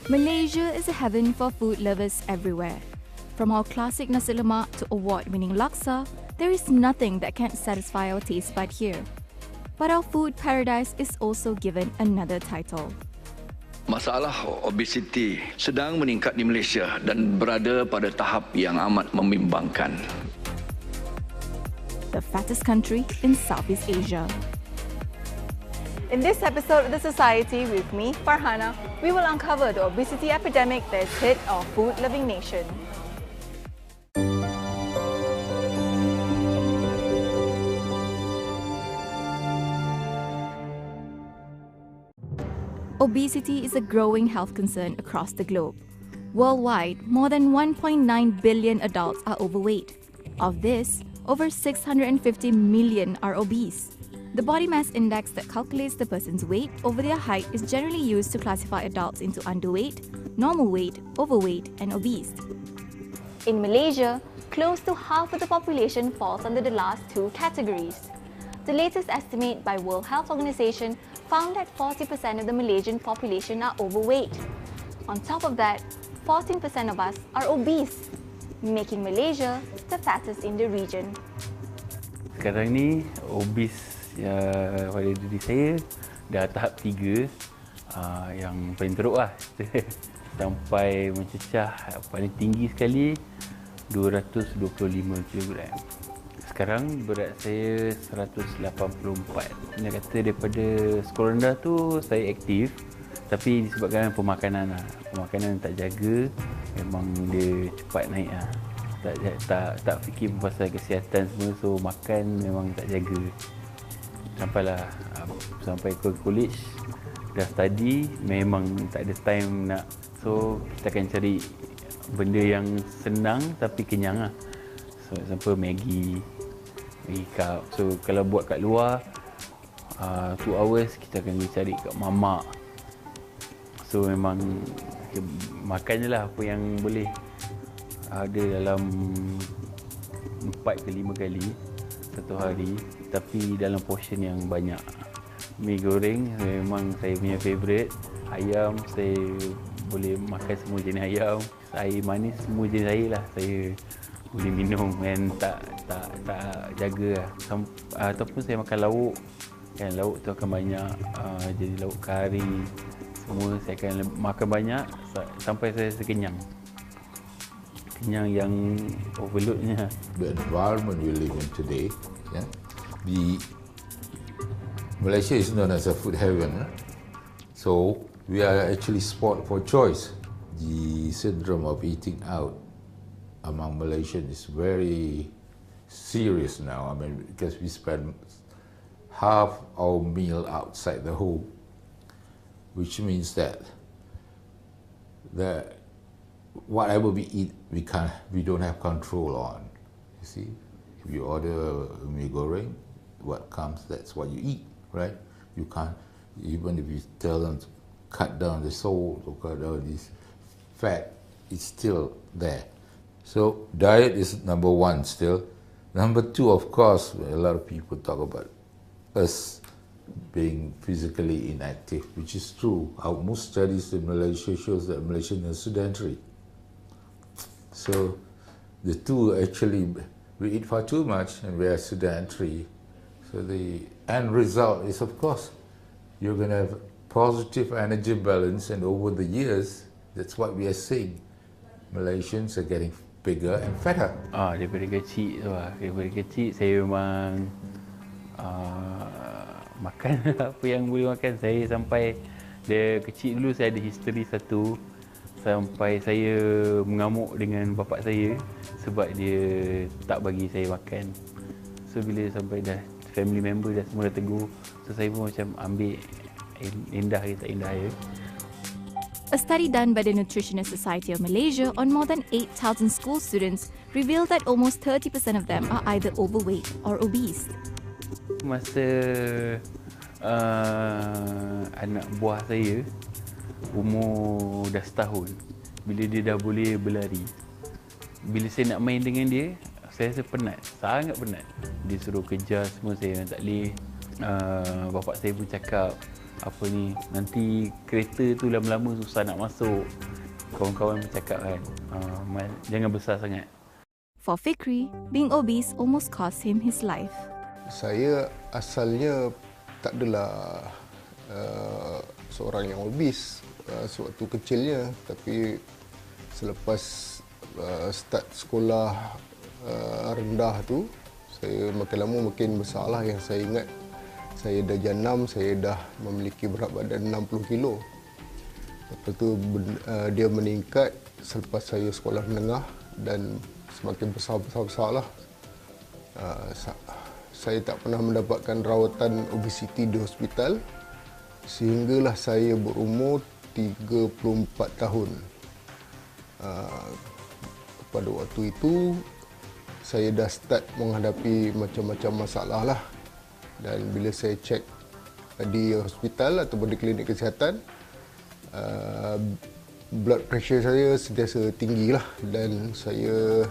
Malaysia is a heaven for food lovers everywhere. From our classic nasi lemak to award-winning laksa, there is nothing that can't satisfy our taste bud here. But our food paradise is also given another title. Masalah obesity sedang meningkat di Malaysia dan berada pada tahap yang amat membimbangkan. The fattest country in Southeast Asia. In this episode of The Society with me, Farhana, we will uncover the obesity epidemic that has hit our food-loving nation. Obesity is a growing health concern across the globe. Worldwide, more than 1.9 billion adults are overweight. Of this, over 650 million are obese. The body mass index that calculates the person's weight over their height is generally used to classify adults into underweight, normal weight, overweight, and obese. In Malaysia, close to half of the population falls under the last two categories. The latest estimate by World Health Organization found that 40% of the Malaysian population are overweight. On top of that, 14% of us are obese, making Malaysia the fattest in the region. Sekarang ni, obese pada diri saya dah tahap 3 yang paling teruk lah. Sampai mencecah paling tinggi sekali 225 kg. Sekarang berat saya 184. Dia kata daripada skor rendah tu saya aktif, tapi disebabkan pemakanan lah. Pemakanan tak jaga, memang dia cepat naik lah. Tak fikir pasal kesihatan semua, so makan memang tak jaga. Sampai ke college, dah study, memang tak ada time nak. So kita akan cari benda yang senang tapi kenyang lah. So example Maggi cup. So kalau buat kat luar 2 hours, kita akan pergi cari kat mamak. So memang makan je lah apa yang boleh ada dalam 4 ke 5 kali satu hari, tapi dalam portion yang banyak. Mi goreng memang saya punya favourite. Ayam, saya boleh makan semua jenis ayam. Air manis, semua jenis air lah saya boleh minum dan tak jaga lah. Ataupun saya makan lauk, kan lauk tu akan banyak, jadi lauk kari semua saya akan makan banyak sampai saya kenyang. Kenyang yang overloadnya. The environment we live in today, yeah, Malaysia is known as a food heaven, so we are actually spot for choice. The syndrome of eating out among Malaysians is very serious now. I mean, because we spend half our meal outside the home, which means that whatever we eat, we don't have control on. You see, if you order mi goreng, what comes, that's what you eat, right? You can't, even if you tell them to cut down the salt or cut down this fat, it's still there. So diet is number 1 still. Number 2, of course, a lot of people talk about us being physically inactive, which is true. Most studies in Malaysia shows that Malaysians are sedentary. So the two actually, we eat far too much and we are sedentary. So the end result is, of course, you're going to have positive energy balance, and over the years, that's what we are seeing. Malaysians are getting bigger and fatter. Daripada kecil saya memang makan apa yang boleh makan. Saya sampai dari kecil dulu saya ada history satu, sampai saya mengamuk dengan bapa saya sebab dia tak bagi saya makan. So bila sampai dah family member dah semua dah tegur, so saya pun macam ambil indah ke tak indah ya. A study done by the Nutritionist Society of Malaysia on more than 8,000 school students revealed that almost 30% of them are either overweight or obese. Masa anak buah saya umur dah setahun, bila dia dah boleh berlari, bila saya nak main dengan dia, saya rasa penat, sangat penat. Dia suruh kejar semua, saya tak boleh. Bapak saya pun cakap, apa ni, nanti kereta tu lama-lama susah nak masuk. Kawan-kawan bercakap kan, jangan besar sangat. For Fikri, being obese almost cost him his life. Saya asalnya tak adalah seorang yang obes sewaktu kecilnya, tapi selepas start sekolah rendah tu, saya makin lama makin besarlah. Yang saya ingat, saya dah jenam, saya dah memiliki berat badan 60 kilo. Lepas tu dia meningkat selepas saya sekolah menengah dan semakin besar lah. Saya tak pernah mendapatkan rawatan obesiti di hospital sehinggalah saya berumur 34 tahun. Pada waktu itu saya dah start menghadapi macam-macam masalah lah. Dan bila saya cek di hospital atau di klinik kesihatan, blood pressure saya sentiasa tinggi lah, dan saya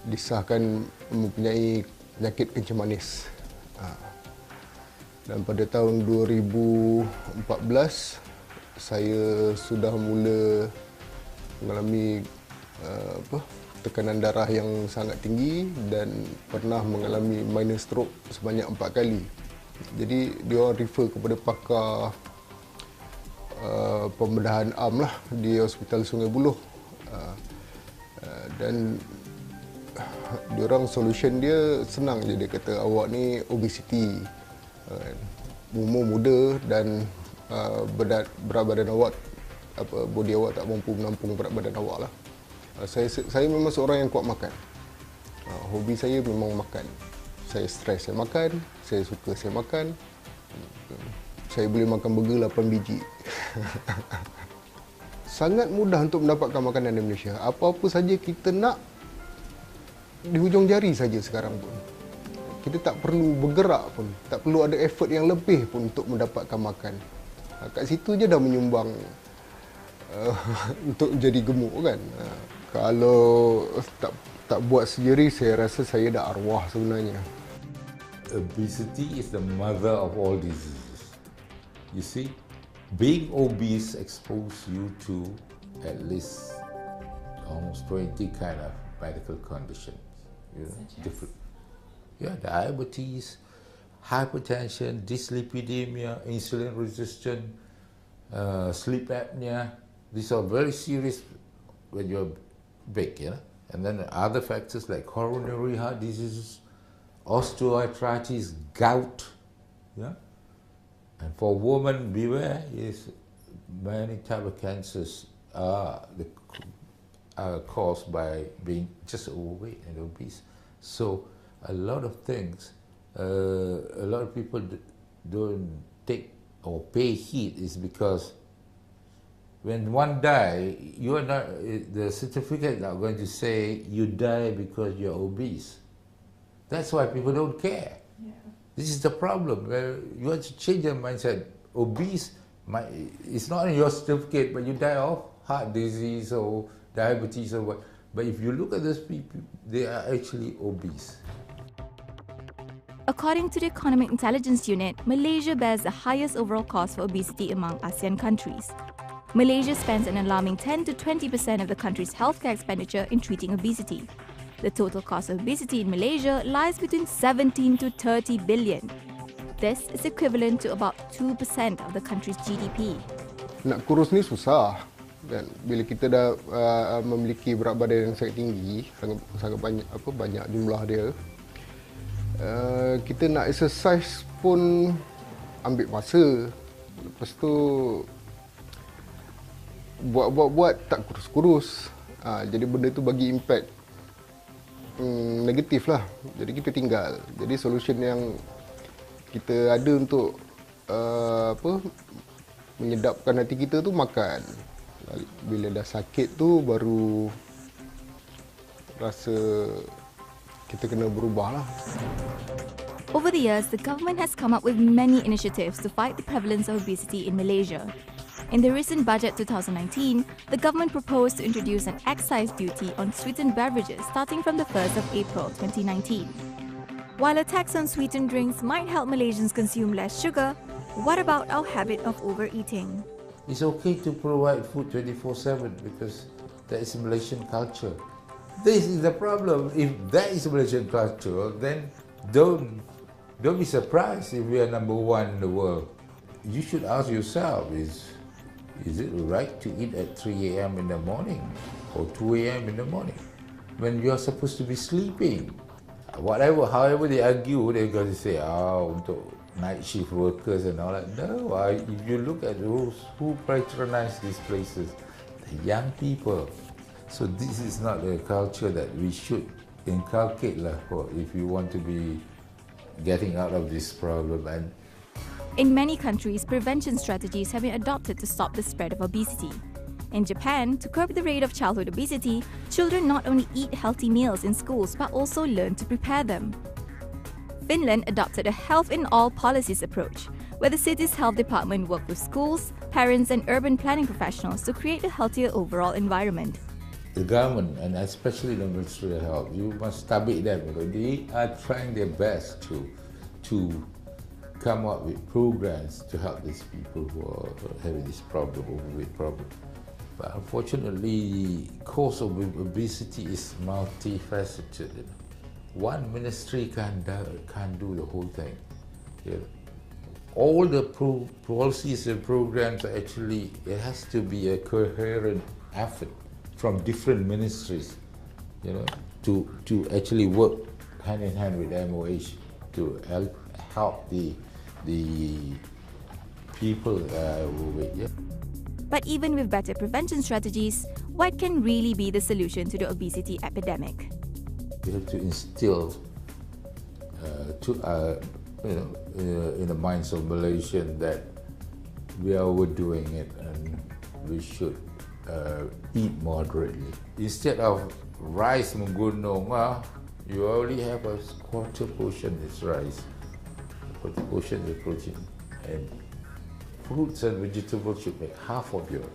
disahkan mempunyai penyakit kencing manis. Dan pada tahun 2014 saya sudah mula mengalami tekanan darah yang sangat tinggi dan pernah mengalami minor stroke sebanyak 4 kali. Jadi dia orang refer kepada pakar pembedahan arm lah di Hospital Sungai Buloh. Dan diorang solution dia senang je. Dia kata awak ni obesity, umur muda dan berat badan awak, body awak tak mampu menampung berat badan awak lah. Saya memang seorang yang kuat makan. Hobi saya memang makan. Saya stres, saya makan. Saya suka, saya makan. Saya boleh makan burger 8 biji. Sangat mudah untuk mendapatkan makanan di Malaysia. Apa-apa saja kita nak, di hujung jari saja sekarang pun. Kita tak perlu bergerak pun, tak perlu ada effort yang lebih pun untuk mendapatkan makan. Kat situ je dah menyumbang untuk jadi gemuk kan. Kalau tak buat sendiri, saya rasa saya dah arwah sebenarnya. Obesity is the mother of all diseases. You see, being obese exposes you to at least almost 20 kind of medical conditions. You know, different. Yeah, diabetes, hypertension, dyslipidemia, insulin resistance, sleep apnea. These are very serious when you're big, you know. And then other factors like coronary heart diseases, osteoarthritis, gout, yeah. And for women, beware, is many type of cancers are caused by being just overweight and obese. So a lot of things, a lot of people don't take or pay heed is because when one die, you are not, the certificate are going to say you die because you're obese. That's why people don't care. This is the problem. You have to change your mindset. Obese, it's not in your certificate, but you die of heart disease or diabetes or what. But if you look at those people, they are actually obese. According to the Economic Intelligence Unit, Malaysia bears the highest overall cost for obesity among ASEAN countries. Malaysia spends an alarming 10 to 20% of the country's healthcare expenditure in treating obesity. The total cost of obesity in Malaysia lies between 17 to 30 billion. This is equivalent to about 2% of the country's GDP. Nak kurus ni susah. Dan bila kita dah memiliki berat badan yang sangat tinggi, sangat banyak jumlah dia, kita nak exercise pun ambil masa. Lepas tu buat tak kurus-kurus. Jadi benda tu bagi impact negatif lah. Jadi kita tinggal. Jadi solution yang kita ada untuk menyedapkan hati kita tu makan. Bila dah sakit tu baru rasa kita kena berubah lah. Over the years, the government has come up with many initiatives to fight the prevalence of obesity in Malaysia. In the recent budget 2019, the government proposed to introduce an excise duty on sweetened beverages starting from the 1st of April 2019. While a tax on sweetened drinks might help Malaysians consume less sugar, What about our habit of overeating? It's okay to provide food 24/7 because that is Malaysian culture. This is the problem. If that is Malaysian culture, then don't be surprised if we are number one in the world. You should ask yourself, is it right to eat at 3 a.m. in the morning or 2 a.m. in the morning when you are supposed to be sleeping? However they argue, they're going to say, untuk night shift workers and all that. No, if you look at those who patronize these places, the young people. So this is not a culture that we should inculcate if you want to be getting out of this problem. And in many countries, prevention strategies have been adopted to stop the spread of obesity. In Japan, to curb the rate of childhood obesity, children not only eat healthy meals in schools but also learn to prepare them. Finland adopted a health in all policies approach, where the city's health department worked with schools, parents, and urban planning professionals to create a healthier overall environment. the government, and especially the Ministry of Health, you must tabik them because they are trying their best to come up with programs to help these people who are having this problem, overweight problem. But unfortunately, the cause of obesity is multifaceted. One ministry can't do the whole thing. All the policies and programs are actually, it has to be a coherent effort from different ministries, to actually work hand in hand with MOH to help the people overweight. Yeah. But even with better prevention strategies, what can really be the solution to the obesity epidemic? We have to instill in the minds of Malaysians that we are overdoing it and we should eat moderately. Instead of rice menggunung, you only have a quarter portion is rice, a quarter portion is protein, and fruits and vegetables should make half of your.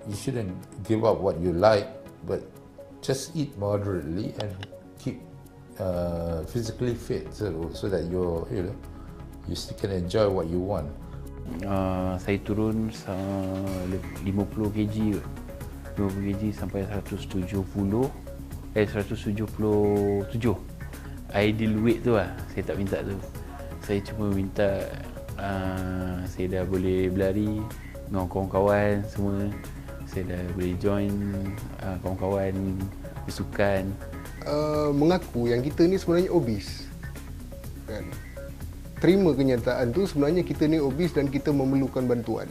You shouldn't give up what you like, but just eat moderately and keep physically fit so that you still can enjoy what you want. Saya turun 50 kg 50 kg sampai 177 ideal weight tu lah. Saya tak minta tu, saya cuma minta saya dah boleh berlari dengan kawan-kawan semua, saya dah boleh join kawan-kawan bersukan. Mengaku yang kita ni sebenarnya obes, kan? Terima kenyataan tu sebenarnya kita ni obes dan kita memerlukan bantuan.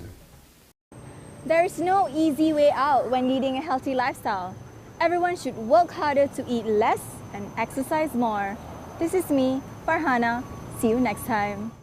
There's no easy way out when leading a healthy lifestyle. Everyone should work harder to eat less and exercise more. This is me, Farhana. See you next time.